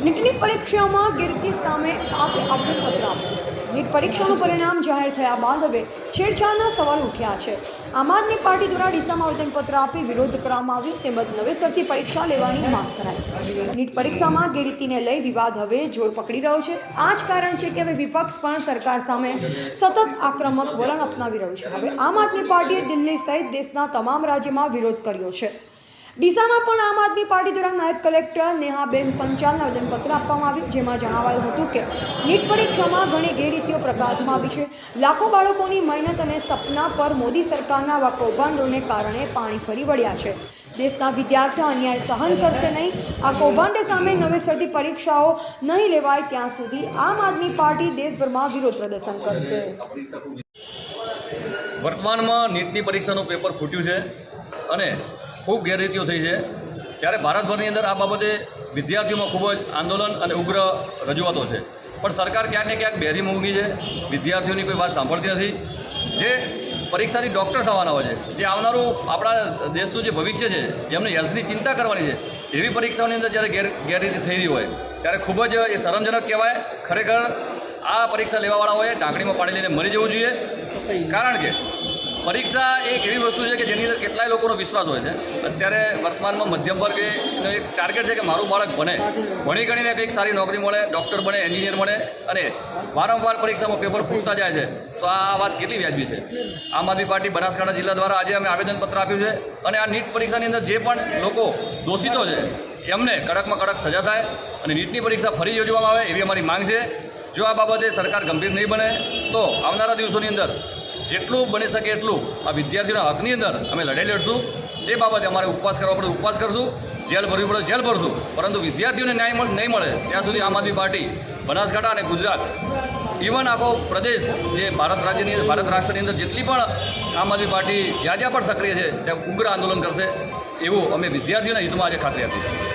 નીટની પરીક્ષામાં ગેરરીતિ સામે આવેદનપત્ર આપ્યું। નીટ પરીક્ષાનું પરિણામ જાહેર થયા બાદ હવે છેડછાડના સવાલ ઉઠ્યા છે। આમ આદમી પાર્ટી દ્વારા ડીસામાં આવેદનપત્ર આપી વિરોધ કરવામાં આવ્યો તેમજ નવેસરથી પરીક્ષા લેવાની માંગ કરાઈ। નીટ પરીક્ષામાં ગેરરીતિને લઈ વિવાદ હવે જોર પકડી રહ્યો છે। આ જ કારણ છે કે હવે વિપક્ષ પણ સરકાર સામે સતત આક્રમક વલણ અપનાવી રહ્યું છે। હવે આમ આદમી પાર્ટીએ દિલ્હી સહિત દેશના તમામ રાજ્યોમાં વિરોધ કર્યો છે। ડીસામાં પણ આમ આદમી પાર્ટી દ્વારા નાયબ કલેક્ટર નેહાબેન પંચાલને આવેદનપત્ર આપવામાં આવ્યું જેમાં જણાવાયું હતું કે નીટ પરીક્ષામાં ઘણી ગેરરીતિઓ પ્રકાશમાં આવી છે। લાખો બાળકોની મહેનત અને સપના પર મોદી સરકારના આવા કૌભાંડોને કારણે પાણી ફરી વળ્યા છે। દેશના વિદ્યાર્થીઓ અન્યાય સહન કરશે નહીં। આ કૌભાંડ સામે નવેસરથી પરીક્ષાઓ નહીં લેવાય ત્યાં સુધી આમ આદમી પાર્ટી દેશભરમાં વિરોધ પ્રદર્શન કરશે। વર્તમાનમાં નીટની પરીક્ષાનું પેપર ફૂટ્યું છે અને ખૂબ ગેરરીતિઓ થઈ છે ત્યારે ભારતભરની અંદર આ બાબતે વિદ્યાર્થીઓમાં ખૂબ જ આંદોલન અને ઉગ્ર રજૂઆતો છે પણ સરકાર ક્યાંક ને ક્યાંક બેરી મૂંગી છે। વિદ્યાર્થીઓની કોઈ વાત સાંભળતી નથી। જે પરીક્ષાથી ડૉક્ટર થવાના હોય છે, જે આવનારું આપણા દેશનું જે ભવિષ્ય છે, જેમને હેલ્થની ચિંતા કરવાની છે, એવી પરીક્ષાઓની અંદર જ્યારે ગેરરીતિ થઈ રહી હોય ત્યારે ખૂબ જ એ શરમજનક કહેવાય। ખરેખર આ પરીક્ષા લેવાવાળાઓએ ઢાંકણીમાં પાડી લઈને મરી જવું જોઈએ કારણ કે પરીક્ષા એક એવી વસ્તુ છે કે જેની અંદર કેટલાય લોકોનો વિશ્વાસ હોય છે। અત્યારે વર્તમાનમાં મધ્યમ વર્ગનો એક ટાર્ગેટ છે કે મારું બાળક ભણી ગણીને કંઈક સારી નોકરી મળે, ડૉક્ટર બને, એન્જિનિયર બને અને વારંવાર પરીક્ષામાં પેપર ફૂટતા જાય છે તો આ વાત કેટલી વ્યાજબી છે। આમ આદમી પાર્ટી બનાસકાંઠા જિલ્લા દ્વારા આજે અમે આવેદનપત્ર આપ્યું છે અને આ નીટ પરીક્ષાની અંદર જે પણ લોકો દોષિતો છે એમને કડકમાં કડક સજા થાય અને નીટની પરીક્ષા ફરી યોજવામાં આવે એવી અમારી માંગ છે। જો આ બાબતે સરકાર ગંભીર નહીં બને તો આવનારા દિવસોની અંદર જેટલું બની શકે એટલું આ વિદ્યાર્થીઓના હકની અંદર અમે લડાઈ લડશું। એ બાબતે અમારે ઉપવાસ કરવા પડે ઉપવાસ કરશું, જેલ ભરવી પડે જેલ ભરશું, પરંતુ વિદ્યાર્થીઓને ન્યાય નહીં મળે ત્યાં સુધી આમ આદમી પાર્ટી બનાસકાંઠા અને ગુજરાત ઇવન આખો પ્રદેશ જે ભારત રાષ્ટ્રની અંદર જેટલી પણ આમ આદમી પાર્ટી જ્યાં જ્યાં પણ સક્રિય છે ત્યાં ઉગ્ર આંદોલન કરશે એવું અમે વિદ્યાર્થીઓના હિતમાં આજે ખાતરી આપી છે।